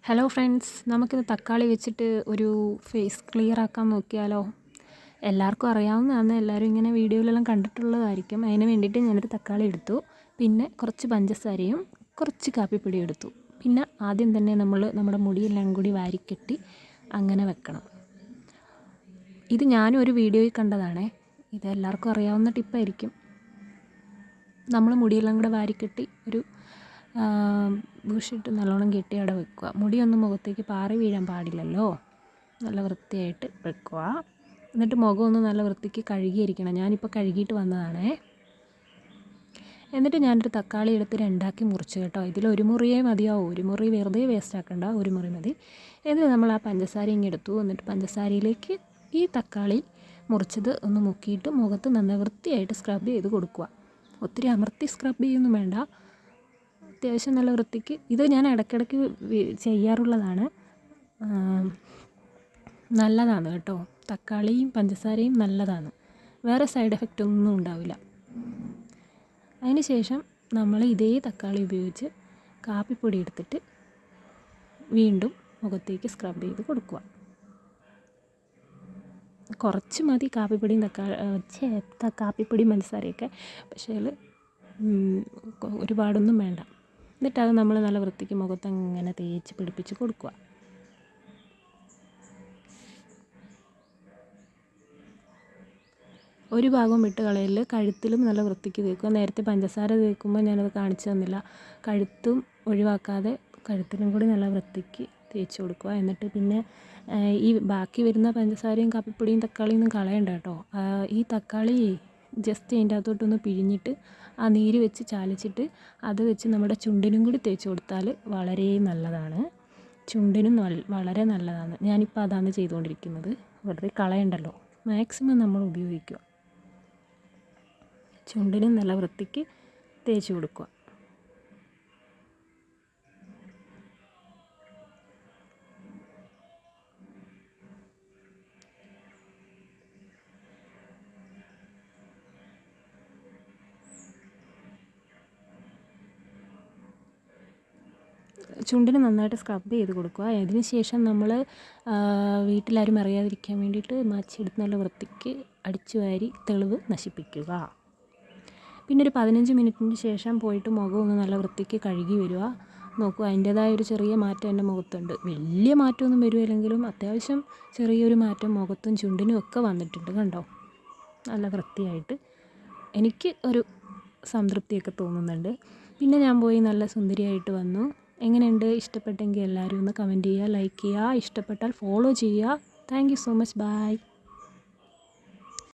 Hello friends, നമുക്കിന്ന് തക്കാളി വെച്ചിട്ട് ഒരു ഫേസ് ക്ലിയർ ആക്കാൻ നോക്കിയാലോ? എല്ലാവർക്കും അറിയാവുന്നതാണ്, എല്ലാവരും ഇങ്ങനെ വീഡിയോയിലെല്ലാം കണ്ടിട്ടുള്ളതായിരിക്കും. അതിന് വേണ്ടിയിട്ട് ഞാനൊരു തക്കാളി എടുത്തു, പിന്നെ കുറച്ച് പഞ്ചസാരയും കുറച്ച് കാപ്പിപ്പൊടിയും എടുത്തു. പിന്നെ ആദ്യം തന്നെ നമ്മുടെ മുടിയെല്ലാം കൂടി വാരിക്കെട്ടി അങ്ങനെ വെക്കണം. ഇത് ഞാനും ഒരു വീഡിയോയിൽ കണ്ടതാണേ. ഇത് എല്ലാവർക്കും അറിയാവുന്ന ടിപ്പായിരിക്കും. നമ്മൾ മുടിയെല്ലാം കൂടെ വാരിക്കെട്ടി ഒരു ബുഷിട്ട് നല്ലോണം കെട്ടി അവിടെ വെക്കുക. മുടിയൊന്നും മുഖത്തേക്ക് പാറി വീഴാൻ പാടില്ലല്ലോ. നല്ല വൃത്തിയായിട്ട് വെക്കുക. എന്നിട്ട് മുഖമൊന്ന് നല്ല വൃത്തിക്ക് കഴുകിയിരിക്കണം. ഞാനിപ്പോൾ കഴുകിയിട്ട് വന്നതാണേ. എന്നിട്ട് ഞാനൊരു തക്കാളി എടുത്ത് രണ്ടാക്കി മുറിച്ച് കേട്ടോ. ഇതിലൊരു മുറിയേ മതിയാവും. ഒരു മുറി വെറുതെ വേസ്റ്റ് ആക്കണ്ട, ഒരു മുറി മതി. എന്നിട്ട് നമ്മൾ ആ പഞ്ചസാര ഇങ്ങെടുത്തു. എന്നിട്ട് പഞ്ചസാരയിലേക്ക് ഈ തക്കാളി മുറിച്ചത് ഒന്ന് മുക്കിയിട്ട് മുഖത്ത് നന്നായി വൃത്തിയായിട്ട് സ്ക്രബ് ചെയ്ത് കൊടുക്കുക. ഒത്തിരി അമർത്തി സ്ക്രബ് ചെയ്യൊന്നും വേണ്ട, അത്യാവശ്യം നല്ല വൃത്തിക്ക്. ഇത് ഞാൻ ഇടയ്ക്കിടയ്ക്ക് ചെയ്യാറുള്ളതാണ്. നല്ലതാണ് കേട്ടോ, തക്കാളിയും പഞ്ചസാരയും നല്ലതാണ്. വേറെ സൈഡ് എഫക്റ്റ് ഒന്നും ഉണ്ടാവില്ല. അതിന് ശേഷം നമ്മൾ ഇതേ തക്കാളി ഉപയോഗിച്ച് കാപ്പിപ്പൊടി എടുത്തിട്ട് വീണ്ടും മുഖത്തേക്ക് സ്ക്രബ് ചെയ്ത് കൊടുക്കുക. കുറച്ച് മതി കാപ്പിപ്പൊടിയും കാപ്പിപ്പൊടിയും പഞ്ചസാരയൊക്കെ, പക്ഷേ അതിൽ ഒരുപാടൊന്നും വേണ്ട. എന്നിട്ട് അത് നമ്മൾ നല്ല വൃത്തിക്ക് മുഖത്ത് അങ്ങനെ തേച്ച് പിടിപ്പിച്ച് കൊടുക്കുക. ഒരു ഭാഗം വിട്ട് കളയൽ, കഴുത്തിലും നല്ല വൃത്തിക്ക് തേക്കുക. നേരത്തെ പഞ്ചസാര തേക്കുമ്പോൾ ഞാനത് കാണിച്ചു തന്നില്ല. കഴുത്തും ഒഴിവാക്കാതെ കഴുത്തിലും കൂടി നല്ല വൃത്തിക്ക് തേച്ച് കൊടുക്കുക. എന്നിട്ട് പിന്നെ ഈ ബാക്കി വരുന്ന പഞ്ചസാരയും കാപ്പിപ്പൊടിയും തക്കാളിയൊന്നും കളയണ്ട കേട്ടോ. ഈ തക്കാളി ജസ്റ്റ് അതിൻ്റെ അകത്തോട്ടൊന്ന് പിഴിഞ്ഞിട്ട് ആ നീര് വെച്ച് ചാലിച്ചിട്ട് അത് വെച്ച് നമ്മുടെ ചുണ്ടിനും കൂടി തേച്ച് കൊടുത്താൽ വളരെ നല്ലതാണ്. ചുണ്ടിനും വളരെ നല്ലതാണ്. ഞാനിപ്പോൾ അതാണ് ചെയ്തുകൊണ്ടിരിക്കുന്നത്. വെറുതെ കളയണ്ടല്ലോ, മാക്സിമം നമ്മൾ ഉപയോഗിക്കുക. ചുണ്ടിനും നല്ല വൃത്തിക്ക് തേച്ച് കൊടുക്കുക. ചുണ്ടിന് നന്നായിട്ട് സ്ക്രബ് ചെയ്ത് കൊടുക്കുക. അതിന് ശേഷം നമ്മൾ വീട്ടിലാരും അറിയാതിരിക്കാൻ വേണ്ടിയിട്ട് മാച്ചിയെടുത്ത് നല്ല വൃത്തിക്ക് അടിച്ചു വാരി തെളിവ് നശിപ്പിക്കുക. പിന്നെ ഒരു 15 മിനിറ്റിന് ശേഷം പോയിട്ട് മുഖം ഒന്ന് നല്ല വൃത്തിക്ക് കഴുകി വരിക. നോക്കുക, അതിൻ്റേതായ ഒരു ചെറിയ മാറ്റം എൻ്റെ മുഖത്തുണ്ട്. വലിയ മാറ്റമൊന്നും വരുമില്ലെങ്കിലും അത്യാവശ്യം ചെറിയൊരു മാറ്റം മുഖത്തും ചുണ്ടിനും ഒക്കെ വന്നിട്ടുണ്ട്. കണ്ടോ, നല്ല വൃത്തിയായിട്ട് എനിക്ക് ഒരു സംതൃപ്തിയൊക്കെ തോന്നുന്നുണ്ട്. പിന്നെ ഞാൻ പോയി നല്ല സുന്ദരിയായിട്ട് വന്നു. എങ്ങനെയുണ്ട്? ഇഷ്ടപ്പെട്ടെങ്കിൽ എല്ലാവരും ഒന്ന് കമൻറ്റ് ചെയ്യുക, ലൈക്ക് ചെയ്യുക, ഇഷ്ടപ്പെട്ടാൽ ഫോളോ ചെയ്യുക. Thank you so much. By.